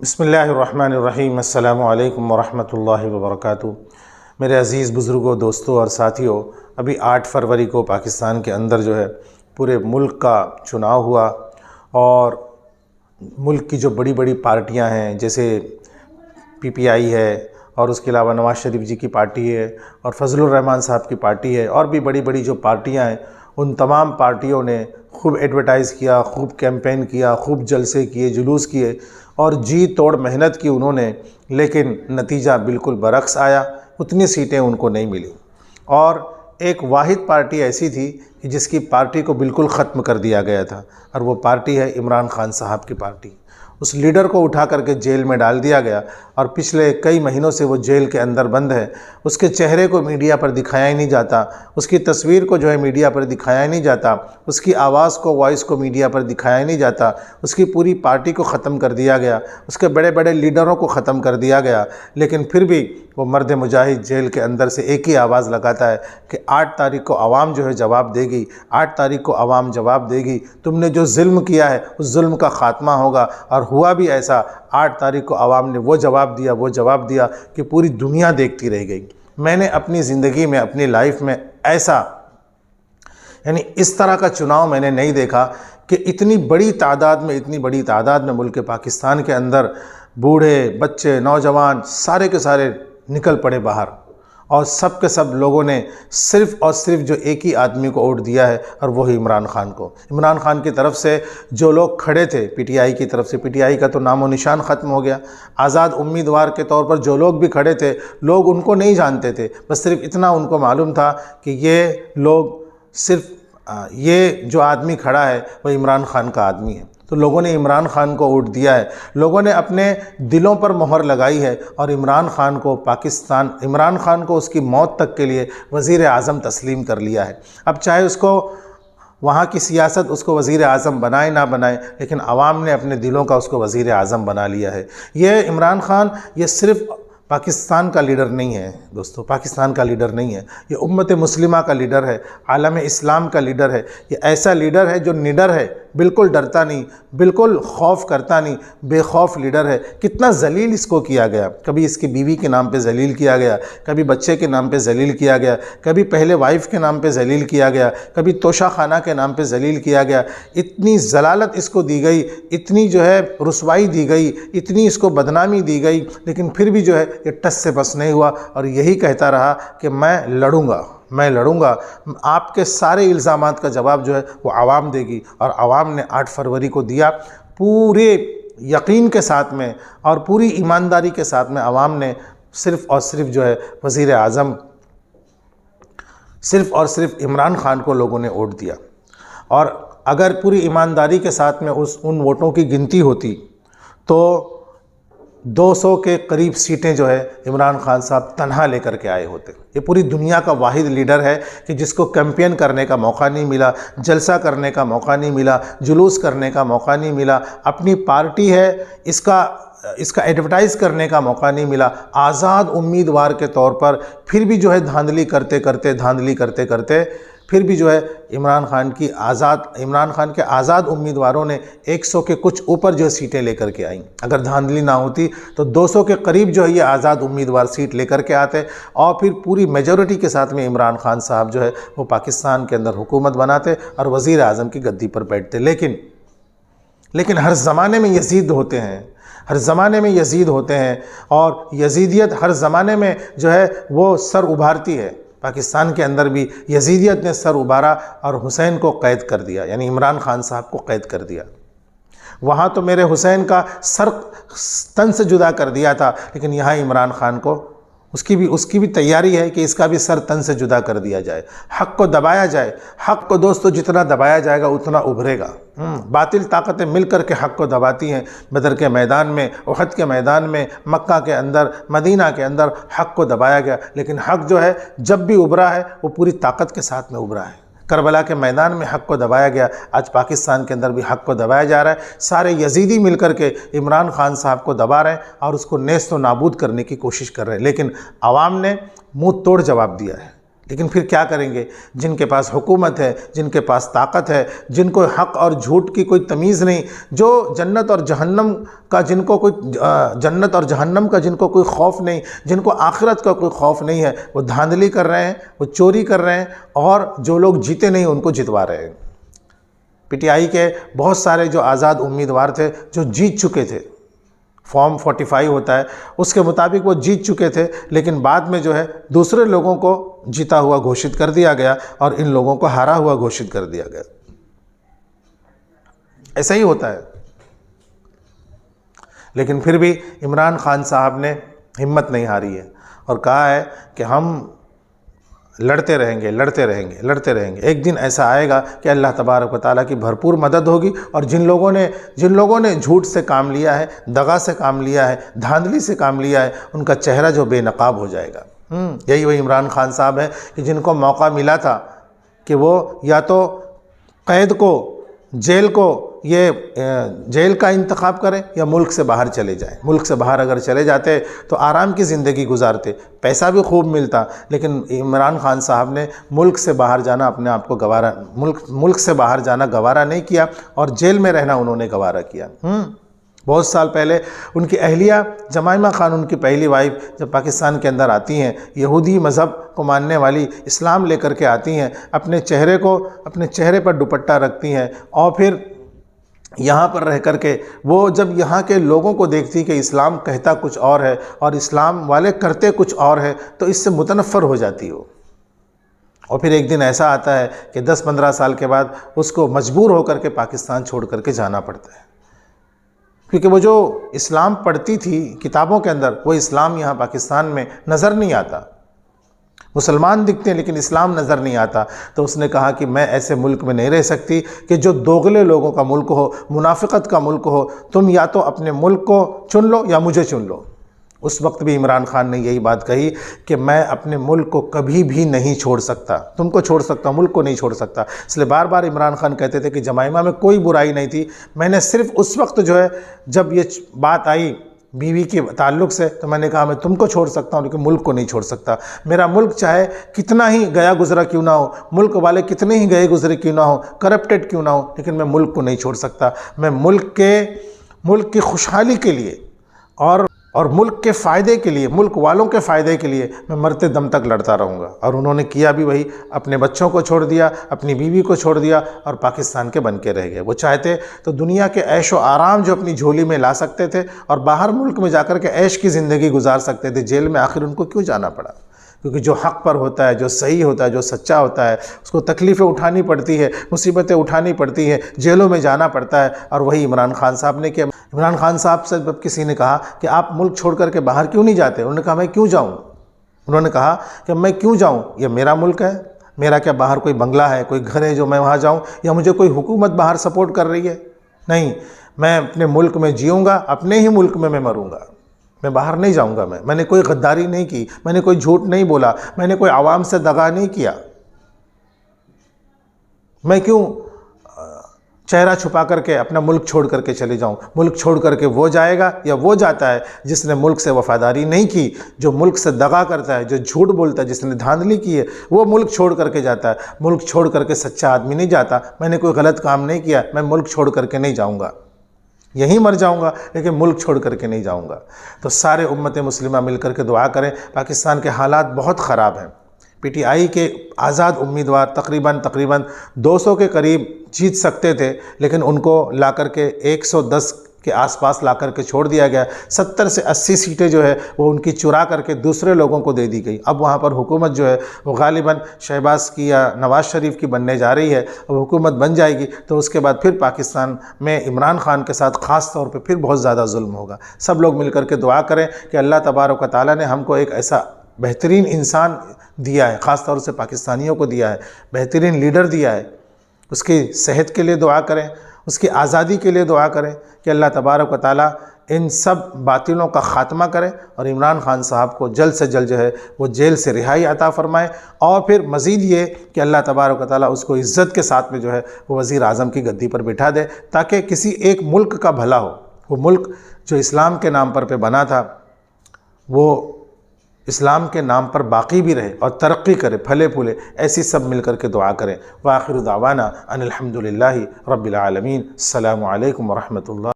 बिस्मिल्लाहिर्रहमानिर्रहीम। अस्सलामु अलैकुम वरहमतुल्लाहि वबरकातुहू। मेरे अज़ीज़ बुज़ुर्गों, दोस्तों और साथियों, अभी 8 फरवरी को पाकिस्तान के अंदर जो है पूरे मुल्क का चुनाव हुआ और मुल्क की जो बड़ी बड़ी पार्टियां हैं जैसे पीपीआई है और उसके अलावा नवाज़ शरीफ जी की पार्टी है और फजलुर रहमान साहब की पार्टी है और भी बड़ी बड़ी जो पार्टियां हैं, उन तमाम पार्टियों ने खूब एडवर्टाइज़ किया, खूब कैंपेन किया, खूब जलसे किए, जुलूस किए और जी तोड़ मेहनत की उन्होंने, लेकिन नतीजा बिल्कुल बरक्स आया। उतनी सीटें उनको नहीं मिली और एक वाहिद पार्टी ऐसी थी कि जिसकी पार्टी को बिल्कुल ख़त्म कर दिया गया था और वो पार्टी है इमरान खान साहब की पार्टी। उस लीडर को उठा करके जेल में डाल दिया गया और पिछले कई महीनों से वो जेल के अंदर बंद है। उसके चेहरे को मीडिया पर दिखाया ही नहीं जाता, उसकी तस्वीर को जो है मीडिया पर दिखाया ही नहीं जाता, उसकी आवाज़ को, वॉइस को मीडिया पर दिखाया ही नहीं जाता। उसकी पूरी पार्टी को ख़त्म कर दिया गया, उसके बड़े बड़े लीडरों को ख़त्म कर दिया गया, लेकिन फिर भी वो मर्द मुजाहिद जेल के अंदर से एक ही आवाज़ लगाता है कि 8 तारीख को आवाम जो है जवाब देगी, 8 तारीख को आवाम जवाब देगी। तुमने जो जुल्म किया है उस जुल्म का ख़ात्मा होगा। और हुआ भी ऐसा। 8 तारीख को आवाम ने वो जवाब दिया कि पूरी दुनिया देखती रह गई। मैंने अपनी ज़िंदगी में, अपनी लाइफ में ऐसा यानी इस तरह का चुनाव मैंने नहीं देखा कि इतनी बड़ी तादाद में मुल्क पाकिस्तान के अंदर बूढ़े, बच्चे, नौजवान सारे के सारे निकल पड़े बाहर और सब के सब लोगों ने सिर्फ़ और सिर्फ जो एक ही आदमी को वोट दिया है और वो ही इमरान खान को। इमरान खान की तरफ से जो लोग खड़े थे पीटीआई की तरफ से, पीटीआई का तो नामो निशान ख़त्म हो गया। आज़ाद उम्मीदवार के तौर पर जो लोग भी खड़े थे, लोग उनको नहीं जानते थे, बस सिर्फ इतना उनको मालूम था कि ये लोग सिर्फ ये जो आदमी खड़ा है वो इमरान खान का आदमी है। तो लोगों ने इमरान खान को वोट दिया है, लोगों ने अपने दिलों पर मोहर लगाई है और इमरान खान को उसकी मौत तक के लिए वज़ीर आज़म तस्लीम कर लिया है। अब चाहे उसको वहाँ की सियासत उसको वज़ीर आज़म बनाए ना बनाए, लेकिन आवाम ने अपने दिलों का उसको वज़ीर आज़म बना लिया है। ये इमरान खान ये सिर्फ़ पाकिस्तान का लीडर नहीं है दोस्तों, पाकिस्तान का लीडर नहीं है, ये उम्मत मुस्लिमा का लीडर है, आलम इस्लाम का लीडर है। ये ऐसा लीडर है जो निडर है, बिल्कुल डरता नहीं, बिल्कुल खौफ करता नहीं, बेखौफ लीडर है। कितना जलील इसको किया गया, कभी इसकी बीवी के नाम पे जलील किया गया, कभी बच्चे के नाम पे जलील किया गया, कभी पहले वाइफ के नाम पे जलील किया गया, कभी तोशा खाना के नाम पे जलील किया गया। इतनी जलालत इसको दी गई, इतनी जो है रुसवाई दी गई, इतनी इसको बदनामी दी गई, लेकिन फिर भी जो है ये टस से बस नहीं हुआ और यही कहता रहा कि मैं लड़ूंगा। आपके सारे इल्ज़ामात का जवाब जो है वो आवाम देगी और आवाम ने 8 फरवरी को दिया। पूरे यकीन के साथ में और पूरी ईमानदारी के साथ में आवाम ने सिर्फ़ और सिर्फ जो है वज़ीर आज़म, सिर्फ़ और सिर्फ इमरान खान को लोगों ने वोट दिया। और अगर पूरी ईमानदारी के साथ में उन वोटों की गिनती होती तो 200 के करीब सीटें जो है इमरान खान साहब तन्हा लेकर के आए होते। ये पूरी दुनिया का वाहिद लीडर है कि जिसको कैंपेन करने का मौका नहीं मिला, जलसा करने का मौका नहीं मिला, जुलूस करने का मौका नहीं मिला, अपनी पार्टी है इसका एडवर्टाइज़ करने का मौका नहीं मिला। आज़ाद उम्मीदवार के तौर पर फिर भी जो है धांधली करते करते फिर भी जो है इमरान खान के आज़ाद उम्मीदवारों ने 100 के कुछ ऊपर जो सीटें लेकर के आई। अगर धांधली ना होती तो 200 के करीब जो है ये आज़ाद उम्मीदवार सीट लेकर के आते और फिर पूरी मेजॉरिटी के साथ में इमरान खान साहब जो है वो पाकिस्तान के अंदर हुकूमत बनाते और वज़ीर आज़म की गद्दी पर बैठते। लेकिन हर ज़माने में यजीद होते हैं, और यजीदियत हर ज़माने में जो है वो सर उभारती है। पाकिस्तान के अंदर भी यजीदियत ने सर उभारा और हुसैन को कैद कर दिया, यानी इमरान खान साहब को कैद कर दिया। वहाँ तो मेरे हुसैन का सर तन से जुदा कर दिया था, लेकिन यहाँ इमरान खान को उसकी भी तैयारी है कि इसका भी सर तन से जुदा कर दिया जाए, हक़ को दबाया जाए। हक़ को दोस्तों जितना दबाया जाएगा उतना उभरेगा। बातिल ताकतें मिलकर के हक़ को दबाती हैं। बदर के मैदान में, उहद के मैदान में, मक्का के अंदर, मदीना के अंदर हक़ को दबाया गया, लेकिन हक़ जो है जब भी उभरा है वो पूरी ताकत के साथ में उभरा है। करबला के मैदान में हक़ को दबाया गया, आज पाकिस्तान के अंदर भी हक़ को दबाया जा रहा है। सारे यजीदी मिलकर के इमरान खान साहब को दबा रहे हैं और उसको नेस्त व नाबूद करने की कोशिश कर रहे हैं, लेकिन आवाम ने मुँह तोड़ जवाब दिया है। लेकिन फिर क्या करेंगे? जिनके पास हुकूमत है, जिनके पास ताकत है, जिनको हक़ और झूठ की कोई तमीज़ नहीं, जो जन्नत और जहन्नम का जिनको कोई खौफ नहीं, जिनको आखिरत का कोई खौफ नहीं है, वो धांधली कर रहे हैं, वो चोरी कर रहे हैं और जो लोग जीते नहीं उनको जितवा रहे हैं। पीटीआई के बहुत सारे जो आज़ाद उम्मीदवार थे जो जीत चुके थे, फॉर्म 45 होता है उसके मुताबिक वो जीत चुके थे, लेकिन बाद में जो है दूसरे लोगों को जीता हुआ घोषित कर दिया गया और इन लोगों को हारा हुआ घोषित कर दिया गया। ऐसा ही होता है। लेकिन फिर भी इमरान खान साहब ने हिम्मत नहीं हारी है और कहा है कि हम लड़ते रहेंगे, लड़ते रहेंगे, लड़ते रहेंगे। एक दिन ऐसा आएगा कि अल्लाह तबारक व तआला की भरपूर मदद होगी और जिन लोगों ने झूठ से काम लिया है, दगा से काम लिया है, धांधली से काम लिया है, उनका चेहरा जो बेनकाब हो जाएगा। यही वही इमरान खान साहब है कि जिनको मौका मिला था कि वो या तो कैद को, जेल को, ये जेल का इंतखाब करें या मुल्क से बाहर चले जाएं। मुल्क से बाहर अगर चले जाते तो आराम की ज़िंदगी गुजारते, पैसा भी खूब मिलता, लेकिन इमरान खान साहब ने मुल्क से बाहर जाना अपने आप को गवारा, मुल्क से बाहर जाना गवारा नहीं किया और जेल में रहना उन्होंने गवारा किया। बहुत साल पहले उनकी अहलिया जमाइमा खान, उनकी पहली वाइफ, जब पाकिस्तान के अंदर आती हैं, यहूदी मज़हब को मानने वाली, इस्लाम लेकर के आती हैं, अपने चेहरे पर दुपट्टा रखती हैं और फिर यहाँ पर रह कर के वो जब यहाँ के लोगों को देखती कि इस्लाम कहता कुछ और है और इस्लाम वाले करते कुछ और है, तो इससे मुतनफ़र हो जाती हो। और फिर एक दिन ऐसा आता है कि 10-15 साल के बाद उसको मजबूर होकर के पाकिस्तान छोड़ करके जाना पड़ता है, क्योंकि वो जो इस्लाम पढ़ती थी किताबों के अंदर, वो इस्लाम यहाँ पाकिस्तान में नज़र नहीं आता। मुसलमान दिखते हैं लेकिन इस्लाम नज़र नहीं आता। तो उसने कहा कि मैं ऐसे मुल्क में नहीं रह सकती कि जो दोगले लोगों का मुल्क हो, मुनाफिकत का मुल्क हो। तुम या तो अपने मुल्क को चुन लो या मुझे चुन लो। उस वक्त भी इमरान खान ने यही बात कही कि मैं अपने मुल्क को कभी भी नहीं छोड़ सकता, तुमको छोड़ सकता हूँ, मुल्क को नहीं छोड़ सकता। इसलिए बार बार इमरान खान कहते थे कि जमाइमा में कोई बुराई नहीं थी, मैंने सिर्फ उस वक्त जो है जब ये बात आई बीवी के ताल्लुक़ से, तो मैंने कहा मैं तुमको छोड़ सकता हूँ लेकिन मुल्क को नहीं छोड़ सकता। मेरा मुल्क चाहे कितना ही गया गुजरा क्यों ना हो, मुल्क वाले कितने ही गए गुजरे क्यों ना हो, करप्टेड क्यों ना हो, लेकिन मैं मुल्क को नहीं छोड़ सकता। मैं मुल्क की खुशहाली के लिए और मुल्क के फ़ायदे के लिए, मुल्क वालों के फ़ायदे के लिए मैं मरते दम तक लड़ता रहूँगा। और उन्होंने किया भी वही, अपने बच्चों को छोड़ दिया, अपनी बीवी को छोड़ दिया और पाकिस्तान के बन के रह गए। वो चाहते तो दुनिया के ऐशो आराम जो अपनी झोली में ला सकते थे और बाहर मुल्क में जाकर के ऐश की ज़िंदगी गुजार सकते थे। जेल में आखिर उनको क्यों जाना पड़ा? क्योंकि जो हक़ पर होता है, जो सही होता है, जो सच्चा होता है, उसको तकलीफ़ें उठानी पड़ती है, मुसीबतें उठानी पड़ती हैं, जेलों में जाना पड़ता है। और वही इमरान खान साहब ने किया। इमरान खान साहब से जब किसी ने कहा कि आप मुल्क छोड़ कर के बाहर क्यों नहीं जाते, उन्होंने कहा मैं क्यों जाऊँ। उन्होंने कहा कि मैं क्यों जाऊँ, ये मेरा मुल्क है, मेरा क्या बाहर कोई बंगला है, कोई घर है जो मैं वहाँ जाऊँ, या मुझे कोई हुकूमत बाहर सपोर्ट कर रही है? नहीं, मैं अपने मुल्क में जीऊँगा, अपने ही मुल्क में मैं मरूँगा, मैं बाहर नहीं जाऊंगा। मैंने कोई गद्दारी नहीं की, मैंने कोई झूठ नहीं बोला, मैंने कोई आवाम से दगा नहीं किया। मैं क्यों चेहरा छुपा करके अपना मुल्क छोड़ करके चले जाऊं? मुल्क छोड़ करके वो जाएगा या वो जाता है जिसने मुल्क से वफादारी नहीं की, जो मुल्क से दगा करता है, जो झूठ बोलता है, जिसने धांधली की है, वो मुल्क छोड़ करके जाता है। मुल्क छोड़ करके सच्चा आदमी नहीं जाता। मैंने कोई गलत काम नहीं किया, मैं मुल्क छोड़ करके नहीं जाऊँगा, यहीं मर जाऊंगा लेकिन मुल्क छोड़ करके नहीं जाऊंगा। तो सारे उम्मत मुस्लिमा मिल करके दुआ करें। पाकिस्तान के हालात बहुत ख़राब हैं। पीटीआई के आज़ाद उम्मीदवार तकरीबन 200 के करीब जीत सकते थे, लेकिन उनको ला करके 110 के आसपास ला करके छोड़ दिया गया। 70 से 80 सीटें जो है वो उनकी चुरा करके दूसरे लोगों को दे दी गई। अब वहाँ पर हुकूमत जो है वो गालिबन शहबाज की या नवाज़ शरीफ की बनने जा रही है। अब हुकूमत बन जाएगी तो उसके बाद फिर पाकिस्तान में इमरान खान के साथ ख़ास तौर पे फिर बहुत ज़्यादा जुल्म होगा। सब लोग मिल करके दुआ करें कि अल्लाह तबारक व तआला ने हमको एक ऐसा बेहतरीन इंसान दिया है, ख़ास तौर से पाकिस्तानियों को दिया है, बेहतरीन लीडर दिया है। उसकी सेहत के लिए दुआ करें, उसकी आज़ादी के लिए दुआ करें कि अल्लाह तबारक व तआला इन सब बातिलों का ख़ात्मा करें और इमरान खान साहब को जल्द से जल्द जो है वो जेल से रिहाई अता फ़रमाए। और फिर मज़ीद ये कि अल्लाह तबारक व तआला उसको इज़्ज़त के साथ में जो है वो वज़ीर आज़म की गद्दी पर बिठा दे, ताकि किसी एक मुल्क का भला हो। वो मुल्क जो इस्लाम के नाम पर बना था वो इस्लाम के नाम पर बाकी भी रहे और तरक्की करे, फले फूले, ऐसी सब मिलकर के दुआ करें। व आखिर दावाना अनिल हम्दुलिल्लाहि रब्बिल आलमीन। अस्सलामु अलैकुम व रहमतुल्लाह।